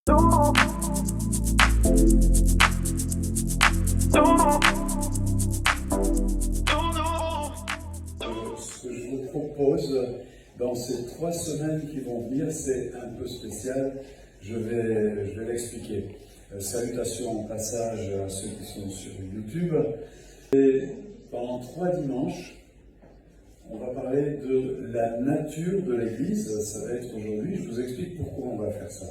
Ce que je vous propose dans ces 3 semaines qui vont venir, c'est un peu spécial. Je vais l'expliquer. Salutations en passage à ceux qui sont sur YouTube. Et pendant 3 dimanches, on va parler de la nature de l'Église. Ça va être aujourd'hui. Je vous explique pourquoi on va faire ça.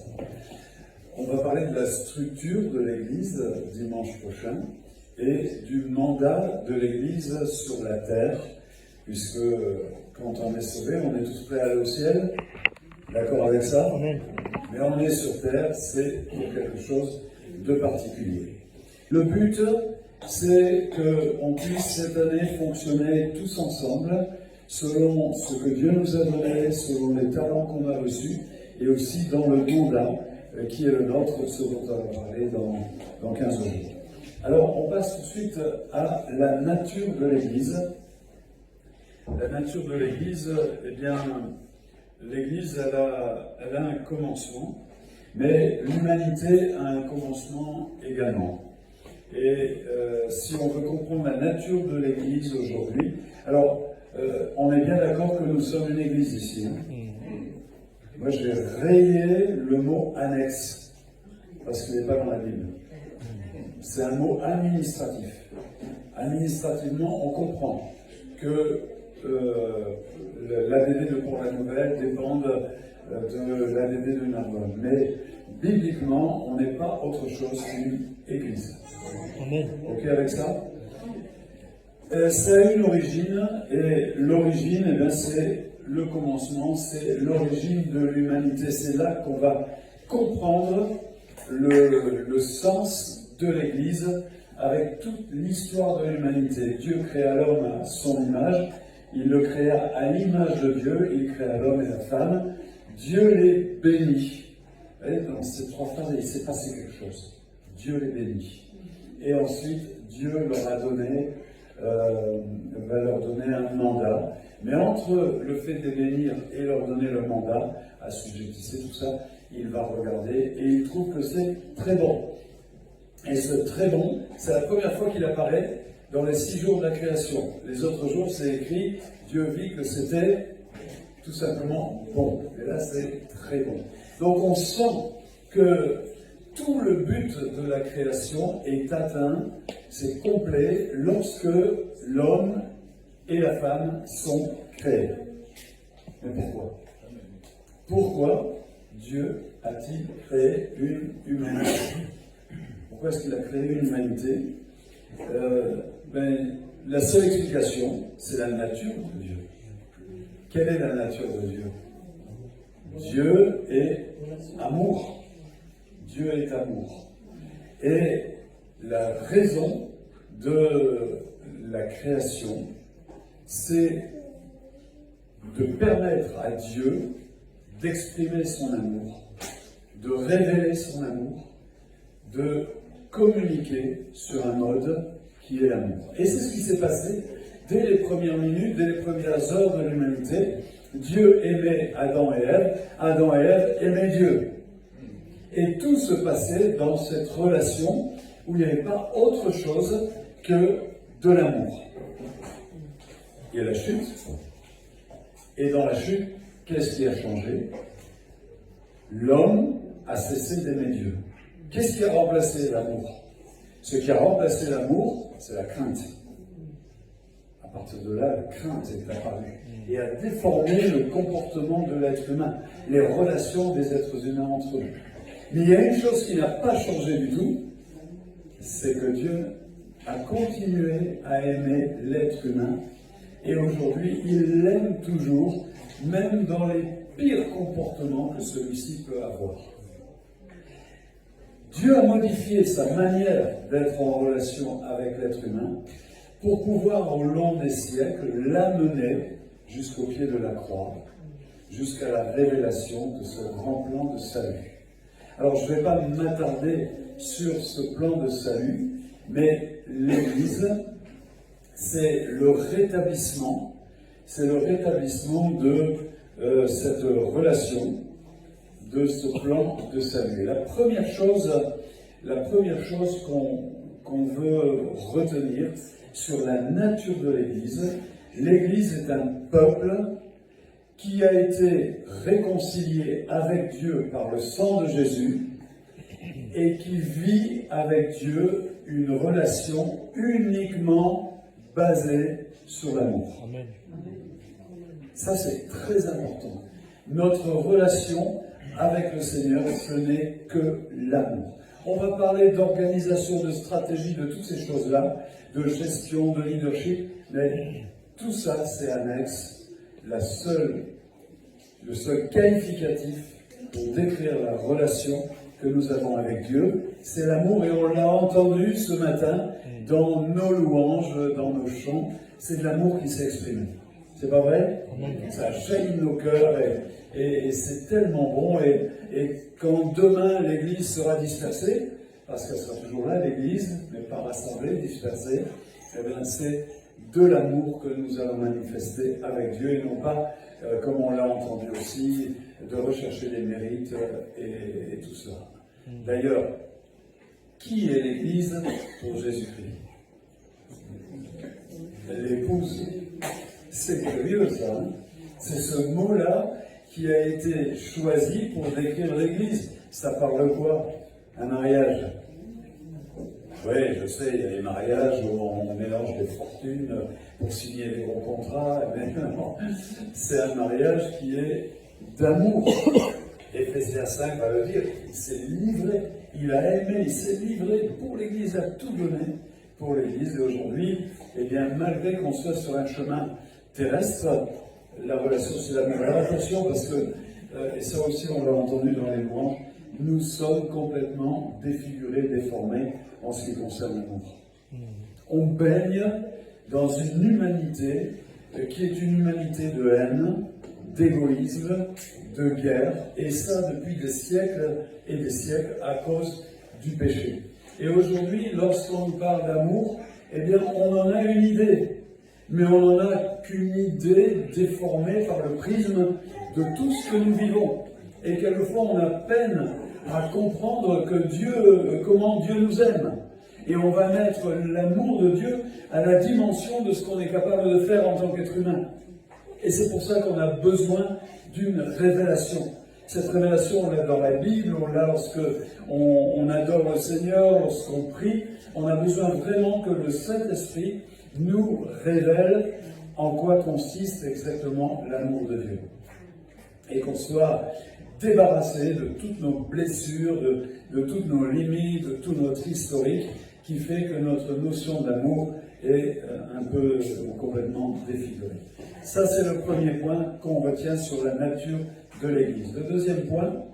On va parler de la structure de l'Église dimanche prochain et du mandat de l'Église sur la terre, puisque quand on est sauvé, on est tous prêts à aller au ciel. D'accord avec ça? Amen. Mais on est sur terre, c'est pour quelque chose de particulier. Le but, c'est qu'on puisse cette année fonctionner tous ensemble, selon ce que Dieu nous a donné, selon les talents qu'on a reçus, et aussi dans le mandat qui est le nôtre, ce dont on va parler dans 15 jours. Alors, on passe tout de suite à la nature de l'Église. La nature de l'Église, eh bien, l'Église, elle a un commencement, mais l'humanité a un commencement également. Et si on veut comprendre la nature de l'Église aujourd'hui, alors, on est bien d'accord que nous sommes une Église ici. Moi, j'ai rayé le mot annexe, parce qu'il n'est pas dans la Bible. C'est un mot administratif. Administrativement, on comprend que l'ADD de Pour la Nouvelle dépendent de l'ADD de Narbonne. Mais bibliquement, on n'est pas autre chose qu'une Église. Amen. Ok avec ça? Ça a une origine, et l'origine, eh bien, c'est le commencement, c'est l'origine de l'humanité. C'est là qu'on va comprendre le sens de l'Église avec toute l'histoire de l'humanité. Dieu créa l'homme à son image, il le créa à l'image de Dieu, il créa l'homme et la femme. Dieu les bénit. Et dans ces 3 phrases, il s'est passé quelque chose. Dieu les bénit. Et ensuite, Dieu leur a donné, va leur donner un mandat. Mais entre le fait de les bénir et leur donner le mandat, assujettissez tout ça, il va regarder et il trouve que c'est très bon. Et ce très bon, c'est la première fois qu'il apparaît dans les 6 jours de la création. Les autres jours, c'est écrit, Dieu vit que c'était tout simplement bon. Et là, c'est très bon. Donc on sent que tout le but de la création est atteint, c'est complet, lorsque l'homme et la femme sont créés. Mais pourquoi? Pourquoi Dieu a-t-il créé une humanité? Pourquoi est-ce qu'il a créé une humanité? La seule explication, c'est la nature de Dieu. Quelle est la nature de Dieu? Dieu est amour. Dieu est amour. Et la raison de la création, c'est de permettre à Dieu d'exprimer son amour, de révéler son amour, de communiquer sur un mode qui est l'amour. Et c'est ce qui s'est passé dès les premières minutes, dès les premières heures de l'humanité. Dieu aimait Adam et Ève aimaient Dieu. Et tout se passait dans cette relation où il n'y avait pas autre chose que de l'amour. Il y a la chute, et dans la chute, qu'est-ce qui a changé? L'homme a cessé d'aimer Dieu. Qu'est-ce qui a remplacé l'amour? Ce qui a remplacé l'amour, c'est la crainte. À partir de là, la crainte est apparue et a déformé le comportement de l'être humain, les relations des êtres humains entre eux. Mais il y a une chose qui n'a pas changé du tout, c'est que Dieu a continué à aimer l'être humain et aujourd'hui, il l'aime toujours, même dans les pires comportements que celui-ci peut avoir. Dieu a modifié sa manière d'être en relation avec l'être humain pour pouvoir, au long des siècles, l'amener jusqu'au pied de la croix, jusqu'à la révélation de ce grand plan de salut. Alors, je ne vais pas m'attarder sur ce plan de salut, mais l'Église, c'est le rétablissement de cette relation de ce plan de salut. La première chose qu'on veut retenir sur la nature de l'Église, l'Église est un peuple qui a été réconcilié avec Dieu par le sang de Jésus et qui vit avec Dieu une relation uniquement basée sur l'amour. Amen. Ça, c'est très important. Notre relation avec le Seigneur, ce n'est que l'amour. On va parler d'organisation, de stratégie, de toutes ces choses-là, de gestion, de leadership, mais tout ça, c'est annexe. Le seul qualificatif pour décrire la relation que nous avons avec Dieu, c'est l'amour, et on l'a entendu ce matin dans nos louanges, dans nos chants, c'est de l'amour qui s'est exprimé. C'est pas vrai? Ça jaillit de nos cœurs et c'est tellement bon. Et quand demain l'Église sera dispersée, parce qu'elle sera toujours là, l'Église, mais pas rassemblée, dispersée, eh bien c'est de l'amour que nous allons manifester avec Dieu et non pas, comme on l'a entendu aussi, de rechercher les mérites et tout cela. D'ailleurs, qui est l'Église pour Jésus-Christ? L'épouse. C'est curieux ça, hein? C'est ce mot-là qui a été choisi pour décrire l'Église. Ça parle quoi? Un mariage. Oui, je sais, il y a les mariages où on mélange des fortunes pour signer des gros contrats, mais non, c'est un mariage qui est d'amour. Éphésiens 5 va le dire, il s'est livré, il a aimé, il s'est livré pour l'Église, il a tout donné pour l'Église. Et aujourd'hui, eh bien, malgré qu'on soit sur un chemin terrestre, la relation c'est l'amour. Alors attention, parce que, et ça aussi on l'a entendu dans les louanges, nous sommes complètement défigurés, déformés en ce qui concerne l'amour. On baigne dans une humanité qui est une humanité de haine, d'égoïsme, de guerre, et ça depuis des siècles et des siècles à cause du péché. Et aujourd'hui, lorsqu'on nous parle d'amour, eh bien on en a une idée, mais on n'en a qu'une idée déformée par le prisme de tout ce que nous vivons. Et quelquefois on a peine à comprendre comment Dieu nous aime. Et on va mettre l'amour de Dieu à la dimension de ce qu'on est capable de faire en tant qu'être humain. Et c'est pour ça qu'on a besoin d'une révélation. Cette révélation, on l'a dans la Bible, on l'a lorsque on adore le Seigneur, lorsqu'on prie. On a besoin vraiment que le Saint-Esprit nous révèle en quoi consiste exactement l'amour de Dieu. Et qu'on soit débarrassé de toutes nos blessures, de toutes nos limites, de tout notre historique, qui fait que notre notion d'amour est un peu complètement défigurée. Ça, c'est le premier point qu'on retient sur la nature de l'Église. Le deuxième point,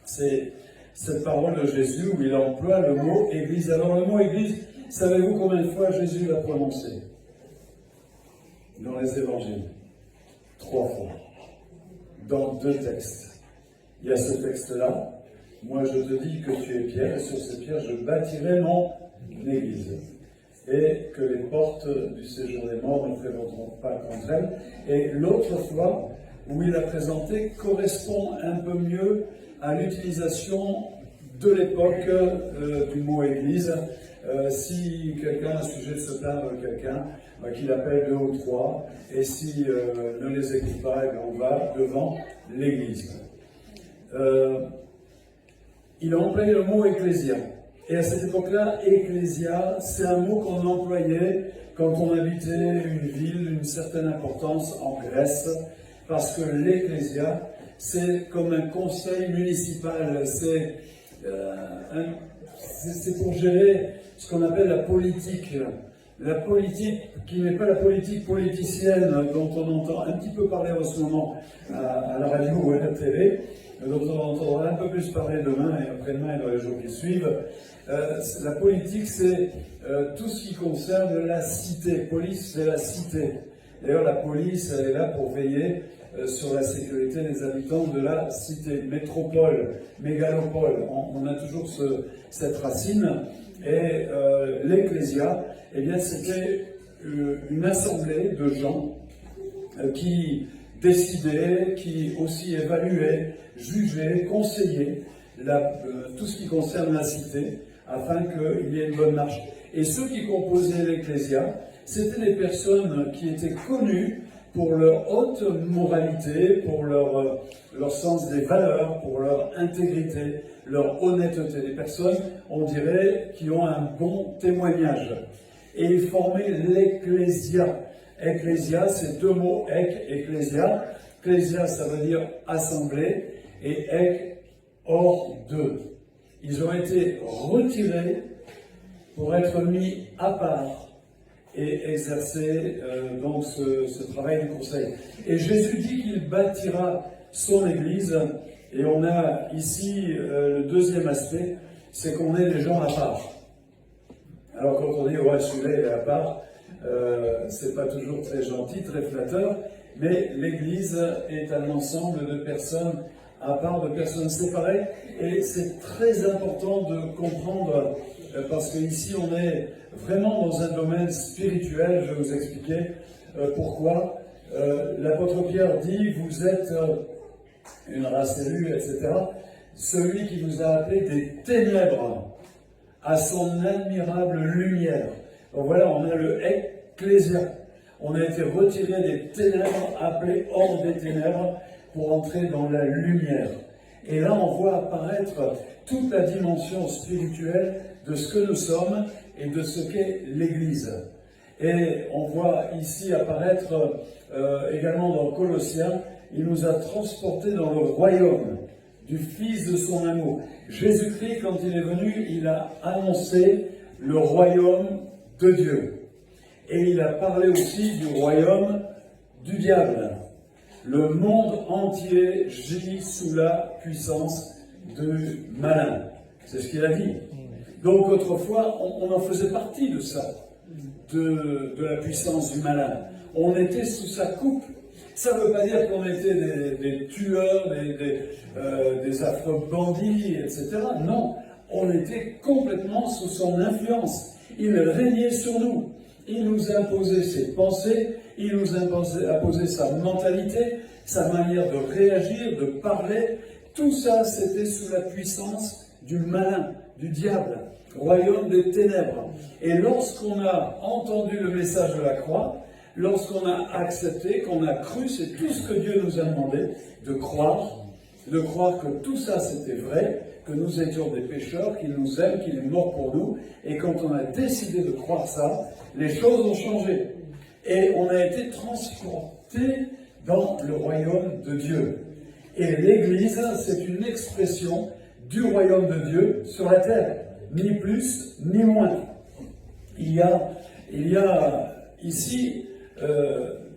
c'est cette parole de Jésus où il emploie le mot Église. Alors le mot Église, savez-vous combien de fois Jésus l'a prononcé dans les évangiles? 3 fois. Dans 2 textes. Il y a ce texte-là. Moi, je te dis que tu es pierre, et sur cette pierre, je bâtirai mon Église. Et que les portes du séjour des morts ne prévaudront pas contre elle. Et l'autre fois, où il a présenté, correspond un peu mieux à l'utilisation de l'époque du mot Église. Si quelqu'un a un sujet de se plaindre de quelqu'un, qu'il appelle 2 ou 3, et si ne les écoute pas, on va devant l'Église. Il a employé le mot ecclésia. Et à cette époque-là, ecclésia, c'est un mot qu'on employait quand on habitait une ville d'une certaine importance en Grèce, parce que l'ecclésia, c'est comme un conseil municipal, c'est pour gérer ce qu'on appelle la politique. La politique qui n'est pas la politique politicienne dont on entend un petit peu parler en ce moment à la radio ou à la télé, dont on entendra un peu plus parler demain et après-demain et dans les jours qui suivent. La politique, c'est tout ce qui concerne la cité. Police, c'est la cité. D'ailleurs, la police, elle est là pour veiller sur la sécurité des habitants de la cité. Métropole, mégalopole, on a toujours cette racine. Et l'ecclésia, eh bien, c'était une assemblée de gens qui décider, qui aussi évaluait, jugeait, conseillait tout ce qui concerne la cité, afin qu'il y ait une bonne marche. Et ceux qui composaient l'Ecclésia, c'était des personnes qui étaient connues pour leur haute moralité, pour leur sens des valeurs, pour leur intégrité, leur honnêteté. Des personnes, on dirait, qui ont un bon témoignage. Et ils formaient l'Ecclésia. Ecclésia, c'est deux mots, ecclésia. Ecclésia, ça veut dire assemblée, et hors d'eux. Ils ont été retirés pour être mis à part et exercer donc ce travail du conseil. Et Jésus dit qu'il bâtira son Église, et on a ici le deuxième aspect, c'est qu'on est des gens à part. Alors quand on dit ouais, celui-là est à part, c'est pas toujours très gentil, très flatteur, mais l'Église est un ensemble de personnes à part, de personnes séparées, et c'est très important de comprendre, parce qu'ici on est vraiment dans un domaine spirituel. Je vais vous expliquer pourquoi. L'apôtre Pierre dit, vous êtes une race élue, etc. Celui qui vous a appelé des ténèbres à son admirable lumière. Donc voilà, on a le ecclésia. On a été retiré des ténèbres, appelé hors des ténèbres, pour entrer dans la lumière. Et là, on voit apparaître toute la dimension spirituelle de ce que nous sommes et de ce qu'est l'Église. Et on voit ici apparaître également dans Colossiens, il nous a transportés dans le royaume du Fils de son amour. Jésus-Christ, quand il est venu, il a annoncé le royaume de Dieu. Et il a parlé aussi du royaume du diable. Le monde entier gît sous la puissance du malin. C'est ce qu'il a dit. Donc autrefois, on en faisait partie de ça, de la puissance du malin. On était sous sa coupe. Ça ne veut pas dire qu'on était des tueurs, des affreux bandits, etc. Non, on était complètement sous son influence. Il régnait sur nous. Il nous imposait ses pensées, il nous imposait sa mentalité, sa manière de réagir, de parler. Tout ça, c'était sous la puissance du malin, du diable, royaume des ténèbres. Et lorsqu'on a entendu le message de la croix, lorsqu'on a accepté, qu'on a cru, c'est tout ce que Dieu nous a demandé, de croire que tout ça c'était vrai, que nous étions des pécheurs, qu'il nous aime, qu'il est mort pour nous. Et quand on a décidé de croire ça, les choses ont changé. Et on a été transporté dans le royaume de Dieu. Et l'Église, c'est une expression du royaume de Dieu sur la terre, ni plus ni moins. Il y a ici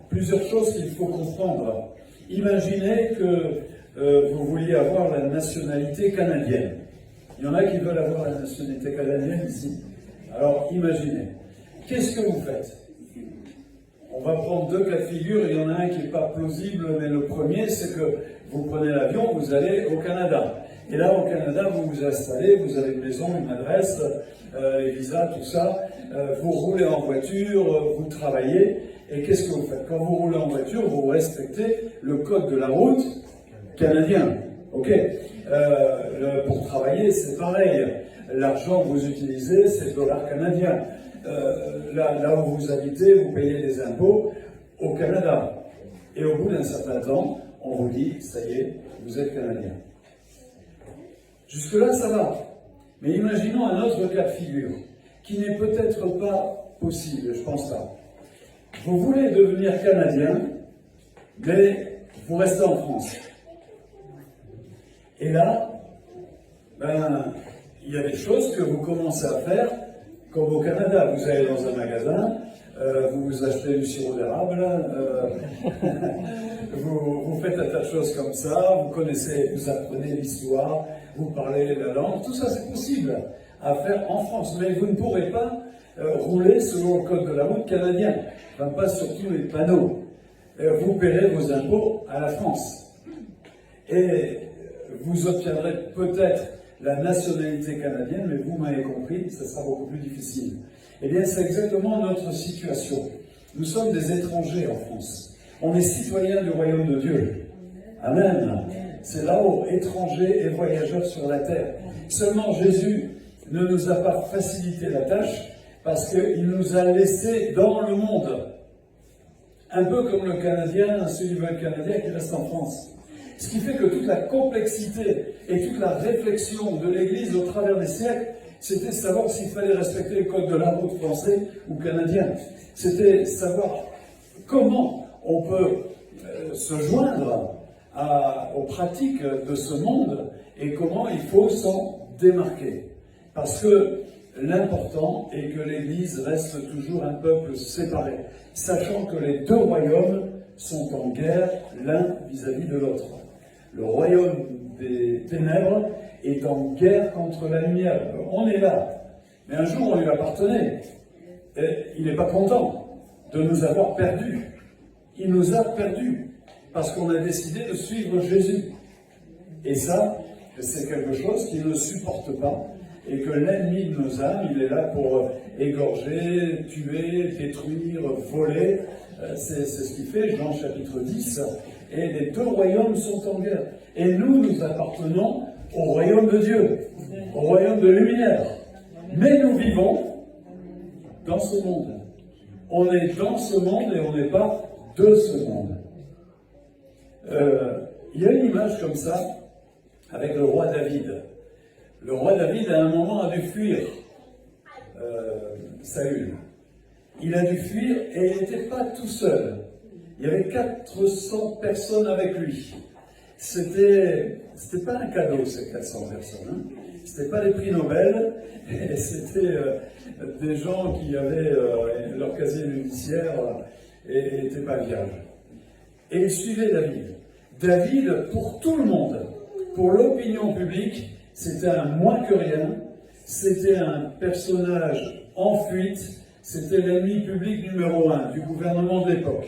plusieurs choses qu'il faut comprendre. Imaginez que vous vouliez avoir la nationalité canadienne. Il y en a qui veulent avoir la nationalité canadienne ici. Alors imaginez, qu'est-ce que vous faites? On va prendre deux cas de figure. Il y en a un qui n'est pas plausible, mais le premier, c'est que vous prenez l'avion, vous allez au Canada. Et là, au Canada, vous vous installez, vous avez une maison, une adresse, les visas, tout ça. Vous roulez en voiture, vous travaillez. Et qu'est-ce que vous faites? Quand vous roulez en voiture, vous respectez le code de la route canadien. Ok. Pour travailler, c'est pareil. L'argent que vous utilisez, c'est le dollar canadien. Là où vous habitez, vous payez des impôts au Canada. Et au bout d'un certain temps, on vous dit, ça y est, vous êtes Canadien. Jusque-là, ça va. Mais imaginons un autre cas de figure, qui n'est peut-être pas possible, je pense pas. Vous voulez devenir Canadien, mais vous restez en France. Et là, il y a des choses que vous commencez à faire, comme au Canada. Vous allez dans un magasin, vous achetez du sirop d'érable, vous faites un tas de choses comme ça, vous apprenez l'histoire, vous parlez la langue, tout ça c'est possible à faire en France, mais vous ne pourrez pas rouler selon le code de la route canadien, enfin, pas sur tous les panneaux. Vous paierez vos impôts à la France. Et vous obtiendrez peut-être la nationalité canadienne, mais vous m'avez compris, ça sera beaucoup plus difficile. Eh bien, c'est exactement notre situation. Nous sommes des étrangers en France. On est citoyen du royaume de Dieu. Amen. C'est là-haut, étrangers et voyageurs sur la terre. Seulement Jésus ne nous a pas facilité la tâche parce qu'il nous a laissés dans le monde. Un peu comme le Canadien, celui qui veut être Canadien qui reste en France. Ce qui fait que toute la complexité et toute la réflexion de l'Église au travers des siècles, c'était savoir s'il fallait respecter le code de la route français ou canadien. C'était savoir comment on peut se joindre aux pratiques de ce monde et comment il faut s'en démarquer. Parce que l'important est que l'Église reste toujours un peuple séparé, sachant que les deux royaumes sont en guerre l'un vis-à-vis de l'autre. Le royaume des ténèbres est en guerre contre la lumière. On est là, mais un jour on lui appartenait. Et il n'est pas content de nous avoir perdus. Il nous a perdus parce qu'on a décidé de suivre Jésus. Et ça, c'est quelque chose qu'il ne supporte pas. Et que l'ennemi de nos âmes, il est là pour égorger, tuer, détruire, voler. C'est ce qu'il fait, Jean chapitre 10. Et les deux royaumes sont en guerre. Et nous appartenons au royaume de Dieu, au royaume de lumière. Mais nous vivons dans ce monde. On est dans ce monde et on n'est pas de ce monde. Il y a une image comme ça avec le roi David. Le roi David, à un moment, a dû fuir Saül. Il a dû fuir et il n'était pas tout seul. Il y avait 400 personnes avec lui. C'était pas un cadeau, ces 400 personnes. Hein. C'était pas les prix Nobel, c'était des gens qui avaient leur casier judiciaire et n'étaient pas vierges. Et ils suivaient David. David, pour tout le monde, pour l'opinion publique, c'était un moins que rien, c'était un personnage en fuite, c'était l'ennemi public numéro 1 du gouvernement de l'époque.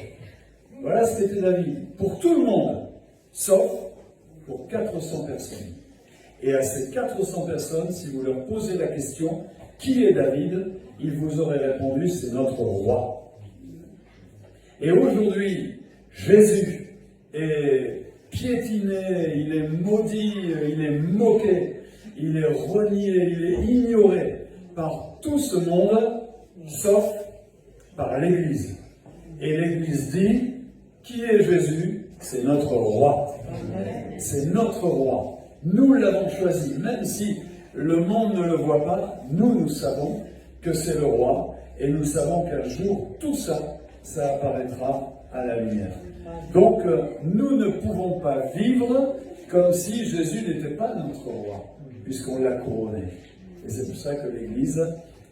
Voilà ce qu'était David, pour tout le monde, sauf pour 400 personnes. Et à ces 400 personnes, si vous leur posez la question, qui est David? Ils vous auraient répondu, c'est notre roi. Et aujourd'hui, Jésus est piétiné, il est maudit, il est moqué, il est renié, il est ignoré par tout ce monde, sauf par l'Église. Et l'Église dit, qui est Jésus? C'est notre roi. C'est notre roi. Nous l'avons choisi, même si le monde ne le voit pas, nous savons que c'est le roi, et nous savons qu'un jour, tout ça, ça apparaîtra à la lumière. Donc, nous ne pouvons pas vivre comme si Jésus n'était pas notre roi, puisqu'on l'a couronné. Et c'est pour ça que l'Église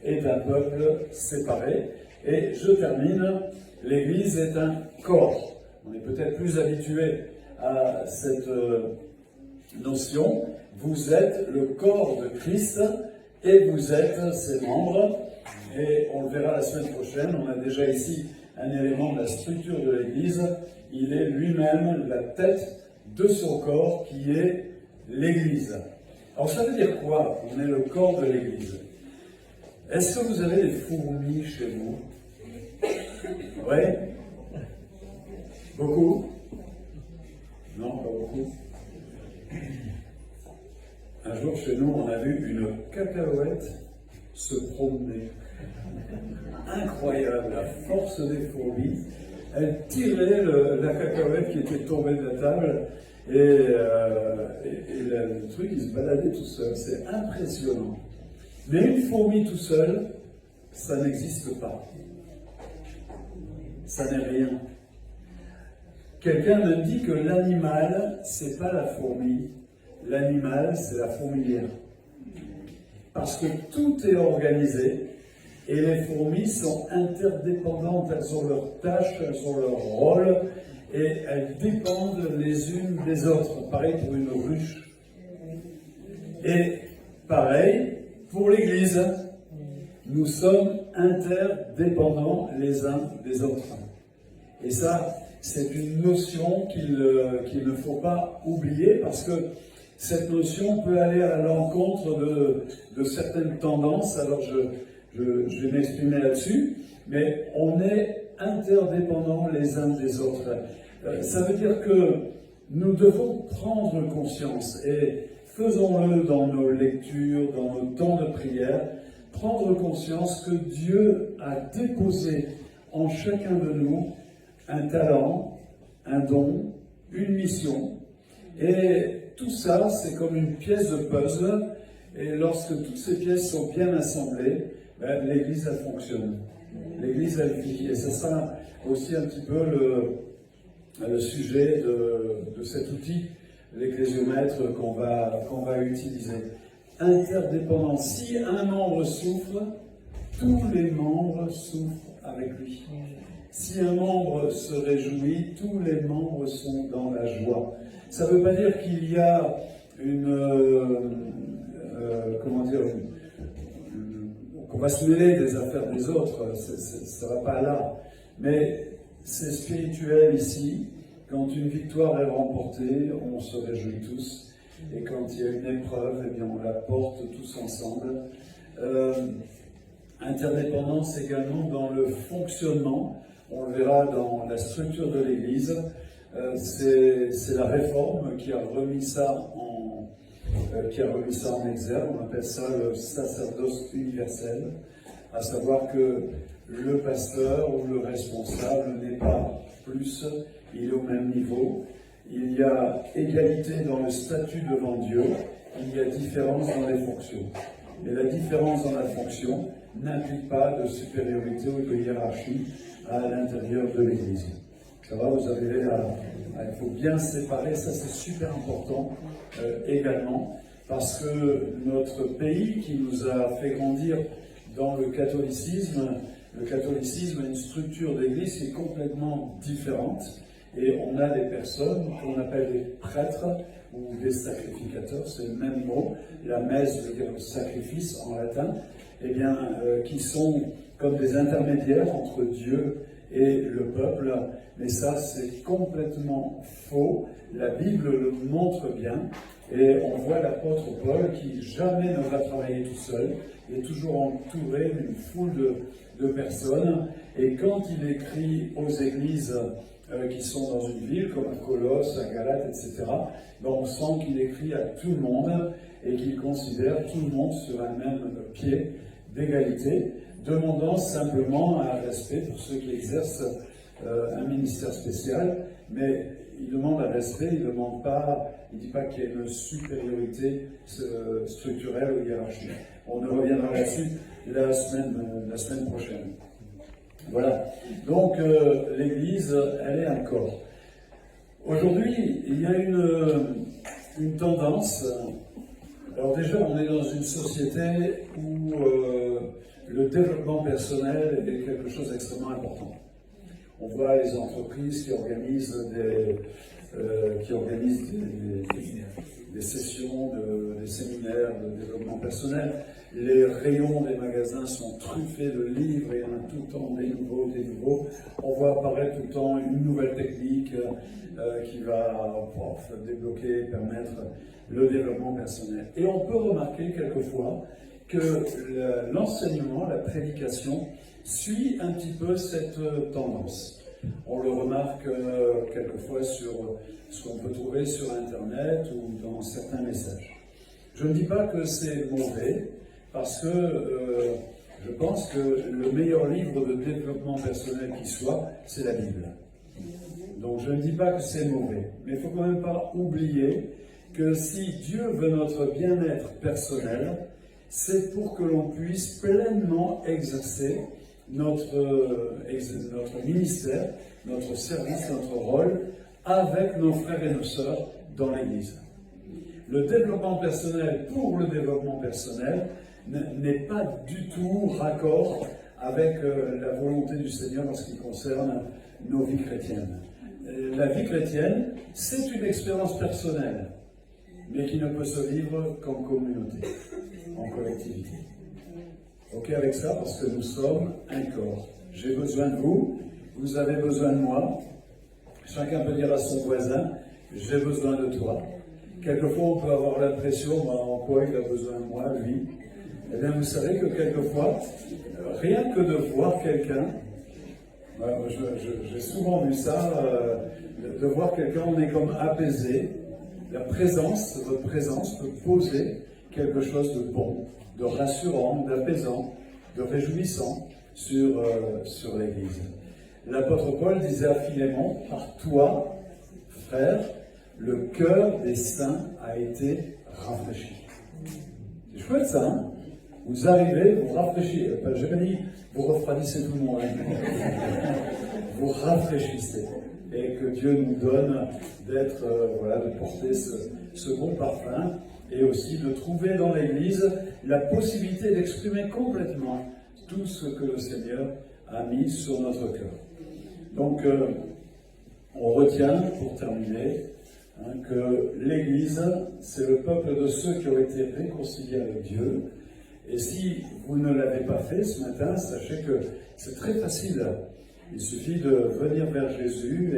est un peuple séparé. Et je termine, l'Église est un corps. On est peut-être plus habitué à cette notion. Vous êtes le corps de Christ et vous êtes ses membres. Et on le verra la semaine prochaine. On a déjà ici un élément de la structure de l'Église. Il est lui-même la tête de son corps qui est l'Église. Alors ça veut dire quoi? On est le corps de l'Église. Est-ce que vous avez des fourmis chez vous? Oui? Beaucoup? Non, pas beaucoup. Un jour chez nous, on a vu une cacahuète se promener. Incroyable, la force des fourmis. Elle tirait la cacahuète qui était tombée de la table et le truc il se baladait tout seul. C'est impressionnant. Mais une fourmi tout seul, ça n'existe pas. Ça n'est rien. Quelqu'un me dit que l'animal, c'est pas la fourmi. L'animal, c'est la fourmilière. Parce que tout est organisé et les fourmis sont interdépendantes. Elles ont leurs tâches, elles ont leur rôle et elles dépendent les unes des autres. Pareil pour une ruche. Et pareil pour l'Église. Nous sommes interdépendants les uns des autres. Et ça, c'est une notion qu'il ne faut pas oublier parce que cette notion peut aller à l'encontre de certaines tendances. Alors je vais m'exprimer là-dessus, mais on est interdépendants les uns des autres. Ça veut dire que nous devons prendre conscience, et faisons-le dans nos lectures, dans nos temps de prière, prendre conscience que Dieu a déposé en chacun de nous un talent, un don, une mission. Et tout ça, c'est comme une pièce de puzzle. Et lorsque toutes ces pièces sont bien assemblées, l'Église, elle fonctionne. L'Église, elle vit. Et ce sera aussi un petit peu le sujet de cet outil, l'ecclésiomètre qu'on va utiliser. Interdépendant. Si un membre souffre, tous les membres souffrent avec lui. Si un membre se réjouit, tous les membres sont dans la joie. Ça ne veut pas dire qu'il y a qu'on va se mêler des affaires des autres, ça ne va pas là. Mais c'est spirituel ici. Quand une victoire est remportée, on se réjouit tous. Et quand il y a une épreuve, eh bien, on la porte tous ensemble. Interdépendance également dans le fonctionnement. On le verra dans la structure de l'Église. C'est la réforme qui a remis ça en exergue. On appelle ça le sacerdoce universel, à savoir que le pasteur ou le responsable n'est pas plus, il est au même niveau. Il y a égalité dans le statut devant Dieu, il y a différence dans les fonctions. Mais la différence dans la fonction n'implique pas de supériorité ou de hiérarchie à l'intérieur de l'Église. Ça va, vous arrivez il faut bien séparer, ça c'est super important également, parce que notre pays qui nous a fait grandir dans le catholicisme a une structure d'église qui est complètement différente, et on a des personnes qu'on appelle des prêtres ou des sacrificateurs, c'est le même mot, la messe veut dire sacrifice en latin, eh bien, qui sont comme des intermédiaires entre Dieu et le peuple, mais ça c'est complètement faux. La Bible le montre bien, et on voit l'apôtre Paul qui jamais ne va travailler tout seul, il est toujours entouré d'une foule de personnes, et quand il écrit aux églises qui sont dans une ville, comme à Colosse, à Galate, etc., on sent qu'il écrit à tout le monde, et qu'il considère tout le monde sur un même pied d'égalité, demandant simplement un respect pour ceux qui exercent un ministère spécial, mais il demande un respect, il ne dit pas qu'il y ait une supériorité structurelle ou hiérarchique. On ne reviendra là-dessus la semaine prochaine. Voilà. Donc l'Église, elle est un corps. Aujourd'hui, il y a une tendance. Alors déjà, on est dans une société où le développement personnel est quelque chose d'extrêmement important. On voit les entreprises qui organisent des sessions, des séminaires de développement personnel. Les rayons des magasins sont truffés de livres, et il y en a tout le temps des nouveaux. On voit apparaître tout le temps une nouvelle technique qui va débloquer, permettre le développement personnel. Et on peut remarquer quelquefois que l'enseignement, la prédication, suit un petit peu cette tendance. On le remarque quelquefois sur ce qu'on peut trouver sur Internet ou dans certains messages. Je ne dis pas que c'est mauvais, parce que je pense que le meilleur livre de développement personnel qui soit, c'est la Bible. Donc je ne dis pas que c'est mauvais, mais il ne faut quand même pas oublier que si Dieu veut notre bien-être personnel, c'est pour que l'on puisse pleinement exercer notre ministère, notre service, notre rôle avec nos frères et nos sœurs dans l'Église. Le développement personnel pour le développement personnel n'est pas du tout raccord avec la volonté du Seigneur en ce qui concerne nos vies chrétiennes. La vie chrétienne, c'est une expérience personnelle, mais qui ne peut se vivre qu'en communauté, en collectivité. Ok avec ça, parce que nous sommes un corps. J'ai besoin de vous, vous avez besoin de moi. Chacun peut dire à son voisin, j'ai besoin de toi. Quelquefois, on peut avoir l'impression, en quoi il a besoin de moi, lui. Eh bien, vous savez que quelquefois, rien que de voir quelqu'un, J'ai souvent vu ça, de voir quelqu'un, on est comme apaisé. La présence, votre présence peut poser quelque chose de bon, de rassurant, d'apaisant, de réjouissant sur l'Église. L'apôtre Paul disait à Philémon, par toi, frère, le cœur des saints a été rafraîchi. C'est chouette ça, hein? Vous arrivez, vous rafraîchissez. J'ai pas dit, vous refroidissez tout le monde. Vous rafraîchissez. Et que Dieu nous donne d'être, de porter ce bon parfum et aussi de trouver dans l'Église la possibilité d'exprimer complètement tout ce que le Seigneur a mis sur notre cœur. Donc, on retient, pour terminer, que l'Église, c'est le peuple de ceux qui ont été réconciliés avec Dieu. Et si vous ne l'avez pas fait ce matin, sachez que c'est très facile. Il suffit de venir vers Jésus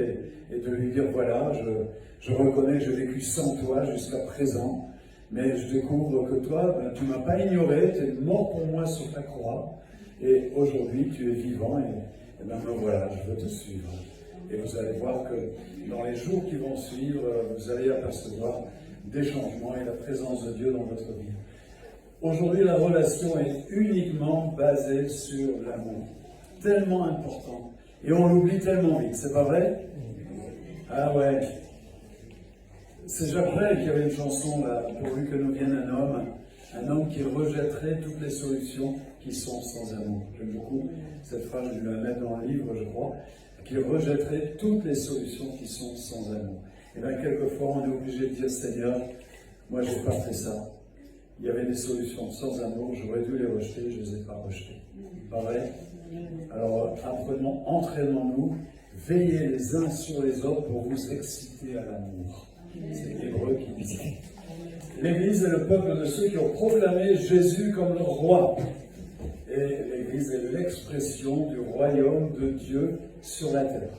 et de lui dire, voilà, je reconnais que j'ai vécu sans toi jusqu'à présent, mais je découvre que toi, tu ne m'as pas ignoré, tu es mort pour moi sur ta croix, et aujourd'hui tu es vivant, et ben me voilà, je veux te suivre. Et vous allez voir que dans les jours qui vont suivre, vous allez apercevoir des changements et la présence de Dieu dans votre vie. Aujourd'hui, la relation est uniquement basée sur l'amour. Tellement important. Et on l'oublie tellement vite, c'est pas vrai? Ah ouais. C'est Jacques Brel qui avait une chanson là, pourvu que nous vienne un homme qui rejetterait toutes les solutions qui sont sans amour. J'aime beaucoup cette phrase, je vais la mettre dans le livre, je crois, qui rejetterait toutes les solutions qui sont sans amour. Et bien, quelquefois, on est obligé de dire, Seigneur, moi, je n'ai pas fait ça. Il y avait des solutions sans amour, j'aurais dû les rejeter, je ne les ai pas rejetées. Pas vrai? Alors, apprenons, entraînons-nous, veillez les uns sur les autres pour vous exciter à l'amour. C'est Hébreu qui dit ça. L'Église est le peuple de ceux qui ont proclamé Jésus comme leur roi. Et l'Église est l'expression du royaume de Dieu sur la terre.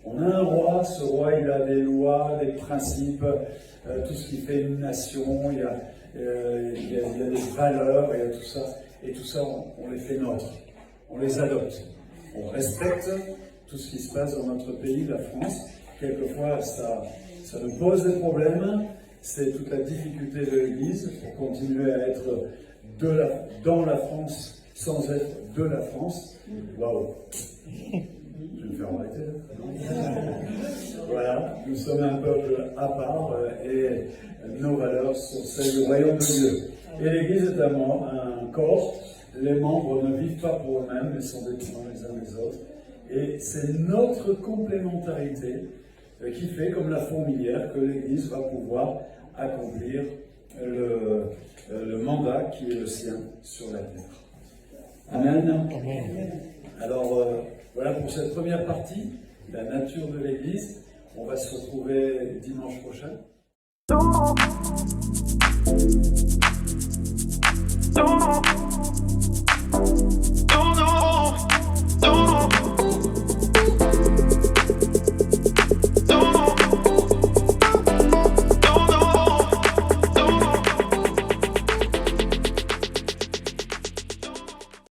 On a un roi, ce roi il a des lois, des principes, tout ce qui fait une nation, il y a des valeurs, il y a tout ça. Et tout ça, on les fait nôtres. On les adopte. On respecte tout ce qui se passe dans notre pays, la France. Quelquefois, ça nous pose des problèmes. C'est toute la difficulté de l'Église pour continuer à être dans la France sans être de la France. Waouh! Je vais me faire arrêter là. Voilà, nous sommes un peuple à part et nos valeurs sont celles du royaume de Dieu. Et l'Église est un corps. Les membres ne vivent pas pour eux-mêmes, mais sont dépendants les uns des autres. Et c'est notre complémentarité qui fait, comme la fourmilière, que l'Église va pouvoir accomplir le mandat qui est le sien sur la terre. Amen. Alors, voilà pour cette première partie, la nature de l'Église. On va se retrouver dimanche prochain.